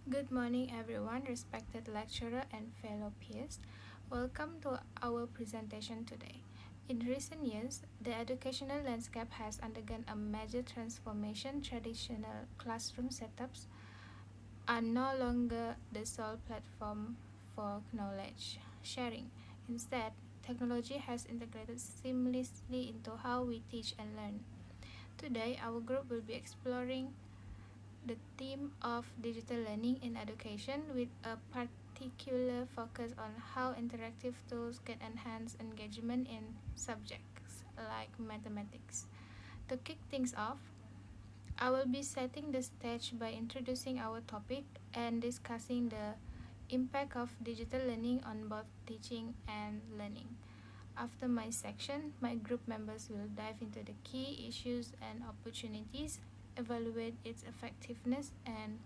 Good morning, everyone, respected lecturer and fellow peers. Welcome to our presentation today. In recent years, the educational landscape has undergone a major transformation. Traditional classroom setups are no longer the sole platform for knowledge sharing. Instead, technology has integrated seamlessly into how we teach and learn. Today, our group will be exploring the theme of digital learning in education with a particular focus on how interactive tools can enhance engagement in subjects like mathematics. To kick things off, I will be setting the stage by introducing our topic and discussing the impact of digital learning on both teaching and learning. After my section, my group members will dive into the key issues and opportunities, evaluate its effectiveness, and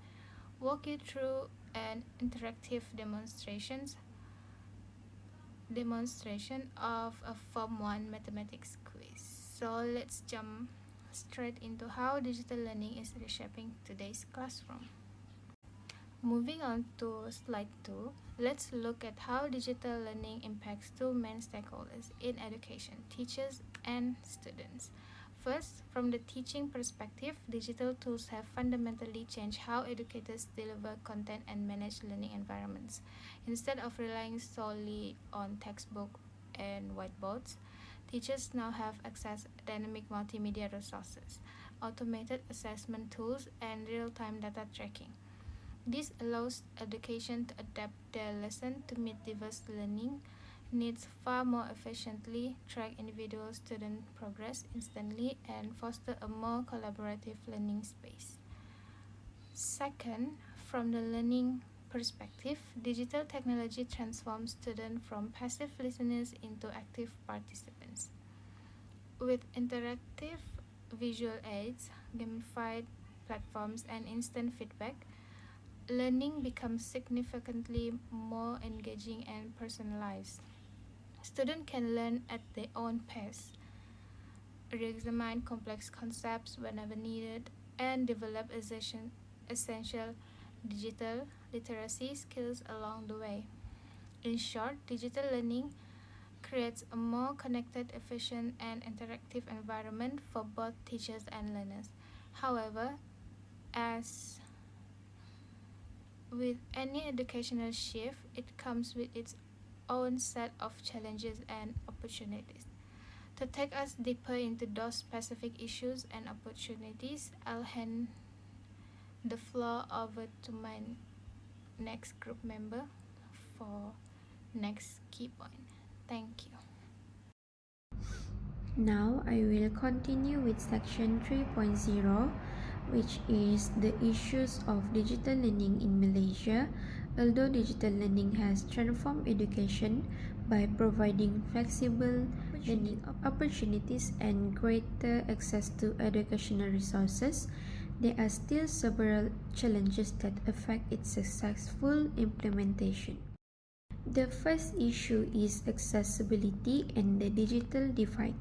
walk you through an interactive demonstration of a Form 1 mathematics quiz. So let's jump straight into how digital learning is reshaping today's classroom. Moving on to slide 2, let's look at how digital learning impacts two main stakeholders in education, teachers and students. First, from the teaching perspective, digital tools have fundamentally changed how educators deliver content and manage learning environments. Instead of relying solely on textbook and whiteboards, teachers now have access to dynamic multimedia resources, automated assessment tools, and real-time data tracking. This allows education to adapt their lesson to meet diverse learning needs far more efficiently, track individual student progress instantly, and foster a more collaborative learning space. Second, from the learning perspective, digital technology transforms students from passive listeners into active participants. With interactive visual aids, gamified platforms, and instant feedback, learning becomes significantly more engaging and personalized. Students can learn at their own pace, re-examine complex concepts whenever needed, and develop essential digital literacy skills along the way. In short, digital learning creates a more connected, efficient, and interactive environment for both teachers and learners. However, as with any educational shift, it comes with its own set of challenges and opportunities. To take us deeper into those specific issues and opportunities, I'll hand the floor over to my next group member for next key point. Thank you. Now I will continue with section 3.0, which is the issues of digital learning in Malaysia. Although digital learning has transformed education by providing flexible learning opportunities and greater access to educational resources, there are still several challenges that affect its successful implementation. The first issue is accessibility and the digital divide.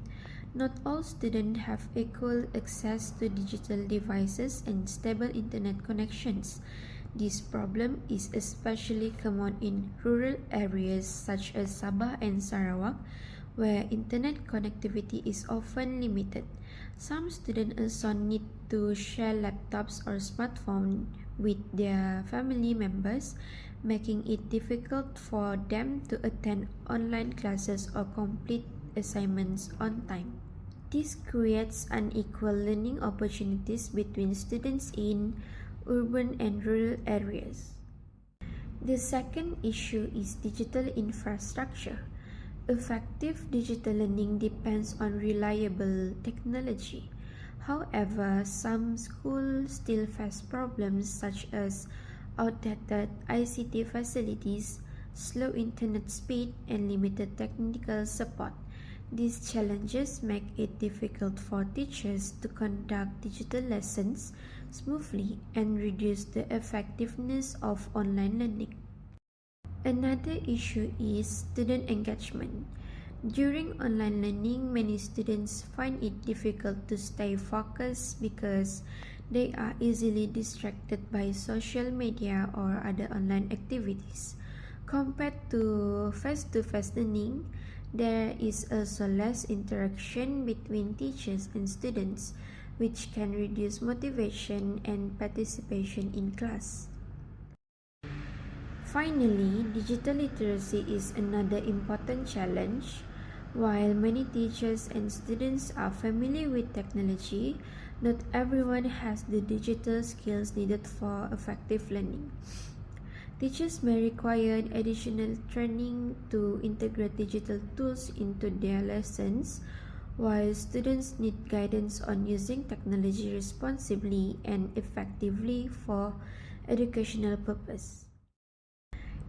Not all students have equal access to digital devices and stable internet connections. This problem is especially common in rural areas such as Sabah and Sarawak, where internet connectivity is often limited. Some students also need to share laptops or smartphones with their family members, making it difficult for them to attend online classes or complete assignments on time. This creates unequal learning opportunities between students in urban and rural areas. The second issue is digital infrastructure. Effective digital learning depends on reliable technology. However, some schools still face problems such as outdated ICT facilities, slow internet speed, and limited technical support. These challenges make it difficult for teachers to conduct digital lessons smoothly and reduce the effectiveness of online learning. Another issue is student engagement. During online learning, many students find it difficult to stay focused because they are easily distracted by social media or other online activities. Compared to face-to-face learning, there is also less interaction between teachers and students, which can reduce motivation and participation in class. Finally, digital literacy is another important challenge. While many teachers and students are familiar with technology, not everyone has the digital skills needed for effective learning. Teachers may require additional training to integrate digital tools into their lessons, while students need guidance on using technology responsibly and effectively for educational purposes.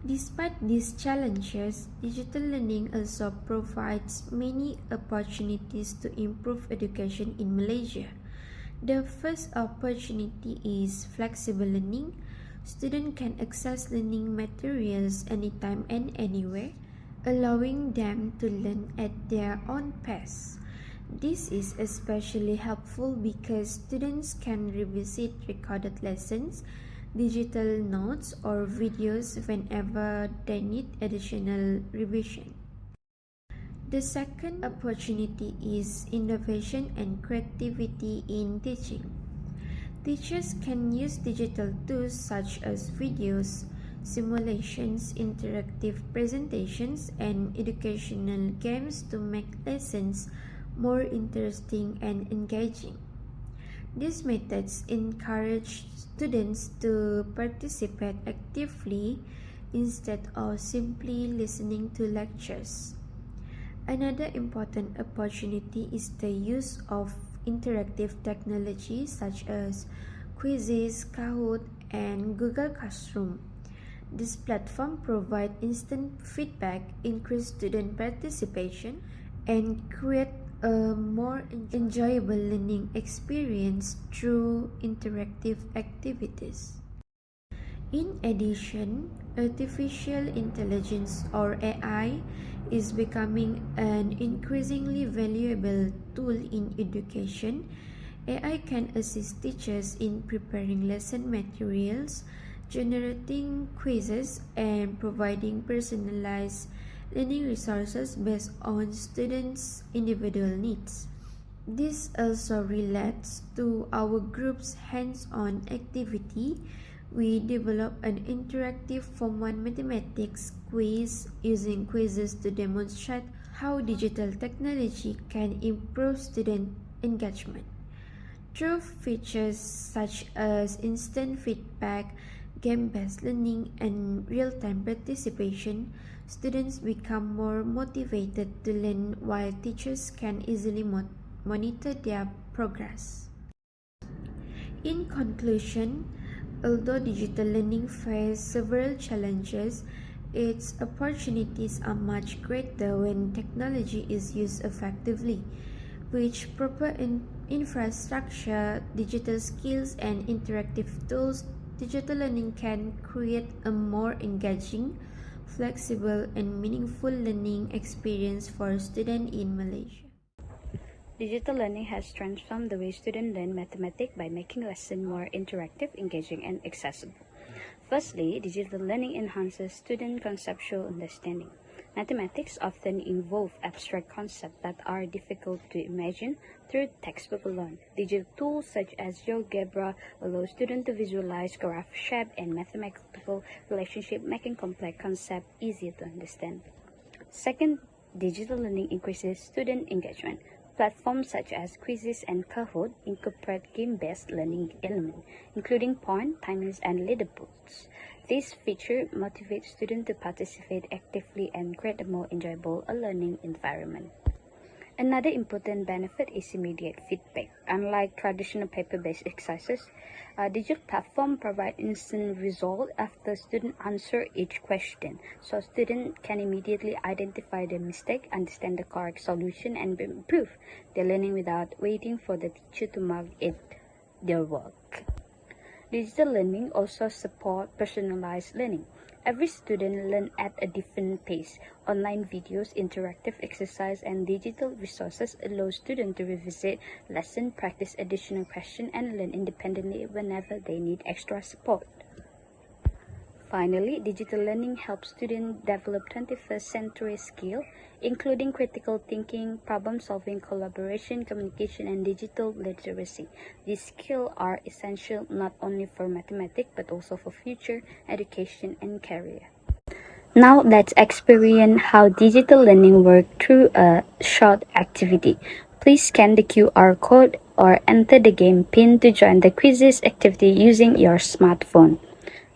Despite these challenges, digital learning also provides many opportunities to improve education in Malaysia. The first opportunity is flexible learning. Students can access learning materials anytime and anywhere, allowing them to learn at their own pace. This is especially helpful because students can revisit recorded lessons, digital notes, or videos whenever they need additional revision. The second opportunity is innovation and creativity in teaching. Teachers can use digital tools such as videos, simulations, interactive presentations, and educational games to make lessons more interesting and engaging. These methods encourage students to participate actively instead of simply listening to lectures. Another important opportunity is the use of interactive technology such as quizzes, Kahoot, and Google Classroom. This platform provides instant feedback, increase student participation, and create a more enjoyable learning experience through interactive activities. In addition, artificial intelligence or AI is becoming an increasingly valuable tool in education. AI can assist teachers in preparing lesson materials, generating quizzes, and providing personalized learning resources based on students' individual needs. This also relates to our group's hands-on activity. We developed an interactive Form 1 mathematics quiz using quizzes to demonstrate how digital technology can improve student engagement. Through features such as instant feedback, game-based learning, and real-time participation, students become more motivated to learn while teachers can easily monitor their progress. In conclusion, although digital learning faces several challenges, its opportunities are much greater when technology is used effectively. With proper infrastructure, digital skills, and interactive tools, digital learning can create a more engaging, flexible, and meaningful learning experience for students in Malaysia. Digital learning has transformed the way students learn mathematics by making lessons more interactive, engaging, and accessible. Firstly, digital learning enhances student conceptual understanding. Mathematics often involve abstract concepts that are difficult to imagine through textbook alone. Digital tools such as GeoGebra allow students to visualize graph shape and mathematical relationship, making complex concepts easier to understand. Second, digital learning increases student engagement. Platforms such as quizzes and Kahoot incorporate game-based learning elements, including point, timers, and leaderboards. This feature motivates students to participate actively and create a more enjoyable learning environment. Another important benefit is immediate feedback. Unlike traditional paper-based exercises, digital platform provide instant result after student answer each question, so students can immediately identify their mistake, understand the correct solution, and improve their learning without waiting for the teacher to mark it their work. Digital learning also supports personalized learning. Every student learns at a different pace. Online videos, interactive exercise, and digital resources allow students to revisit lesson, practice additional questions, and learn independently whenever they need extra support. Finally, digital learning helps students develop 21st century skills, including critical thinking, problem solving, collaboration, communication, and digital literacy. These skills are essential not only for mathematics but also for future education and career. Now let's experience how digital learning works through a short activity. Please scan the QR code or enter the game pin to join the quizzes activity using your smartphone.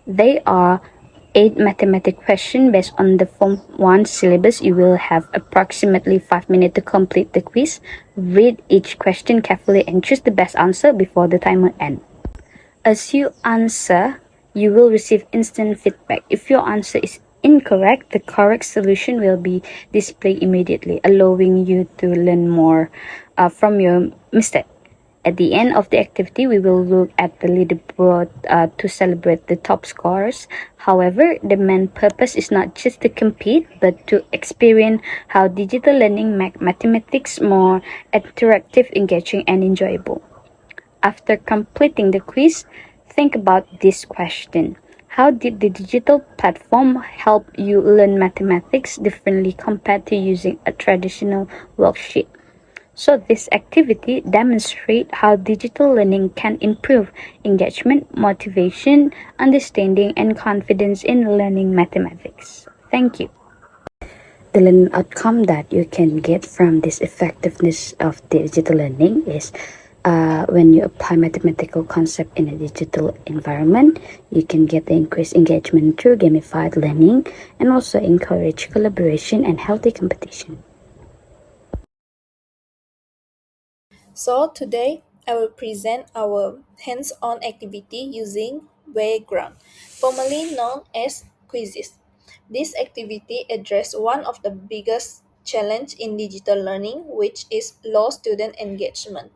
They are 8 mathematics questions based on the Form 1 syllabus. You will have approximately 5 minutes to complete the quiz. Read each question carefully and choose the best answer before the timer ends. As you answer, you will receive instant feedback. If your answer is incorrect, the correct solution will be displayed immediately, allowing you to learn more from your mistake. At the end of the activity, we will look at the leaderboard to celebrate the top scores. However, the main purpose is not just to compete, but to experience how digital learning makes mathematics more interactive, engaging, and enjoyable. After completing the quiz, think about this question. How did the digital platform help you learn mathematics differently compared to using a traditional worksheet? So this activity demonstrates how digital learning can improve engagement, motivation, understanding, and confidence in learning mathematics. Thank you. The learning outcome that you can get from this effectiveness of digital learning is when you apply mathematical concept in a digital environment, you can get the increased engagement through gamified learning and also encourage collaboration and healthy competition. So today I will present our hands-on activity using Playground, formerly known as quizzes. This activity addresses one of the biggest challenge in digital learning, which is low student engagement.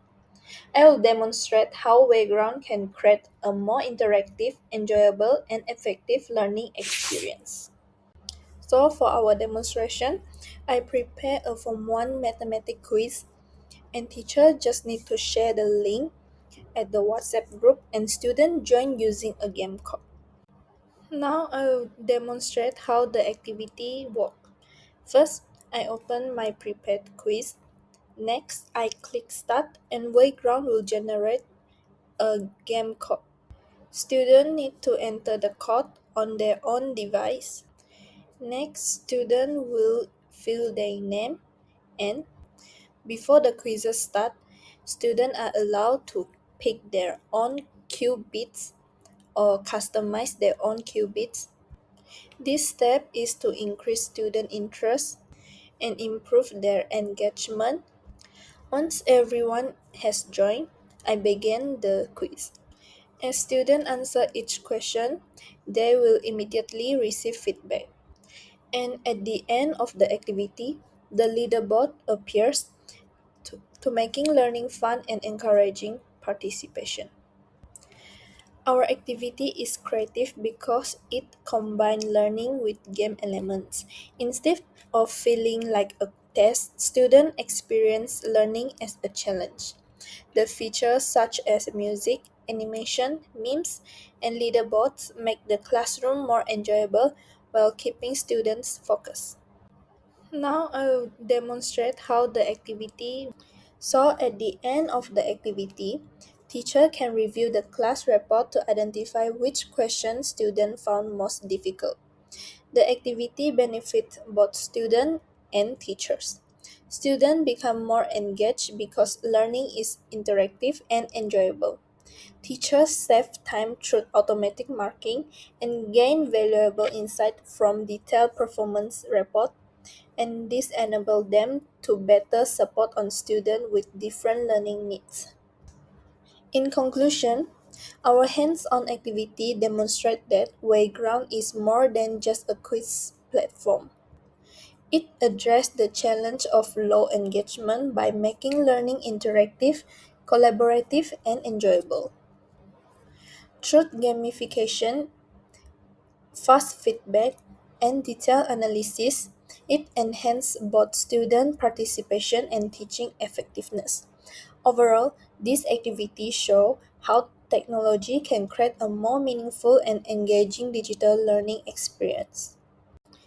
I will demonstrate how Playground can create a more interactive, enjoyable, and effective learning experience. So for our demonstration, I prepare a Form 1 mathematics quiz and teacher just need to share the link at the WhatsApp group and student join using a game code. Now I will demonstrate how the activity works. First, I open my prepared quiz. Next, I click start and Playground will generate a game code. Students need to enter the code on their own device. Next, student will fill their name and before the quizzes start, students are allowed to pick their own qubits or customize their own qubits. This step is to increase student interest and improve their engagement. Once everyone has joined, I begin the quiz. As students answer each question, they will immediately receive feedback. And at the end of the activity, the leaderboard appears to making learning fun and encouraging participation. Our activity is creative because it combines learning with game elements. Instead of feeling like a test, students experience learning as a challenge. The features such as music, animation, memes, and leaderboards make the classroom more enjoyable while keeping students focused. Now I will demonstrate how the activity. So at the end of the activity, teacher can review the class report to identify which questions students found most difficult. The activity benefits both students and teachers. Students become more engaged because learning is interactive and enjoyable. Teachers save time through automatic marking and gain valuable insight from detailed performance report, and this enables them to better support on students with different learning needs. In conclusion, our hands-on activity demonstrates that Playground is more than just a quiz platform. It addressed the challenge of low engagement by making learning interactive, collaborative, and enjoyable. Through gamification, fast feedback, and detailed analysis, it enhances both student participation and teaching effectiveness. Overall, these activities show how technology can create a more meaningful and engaging digital learning experience.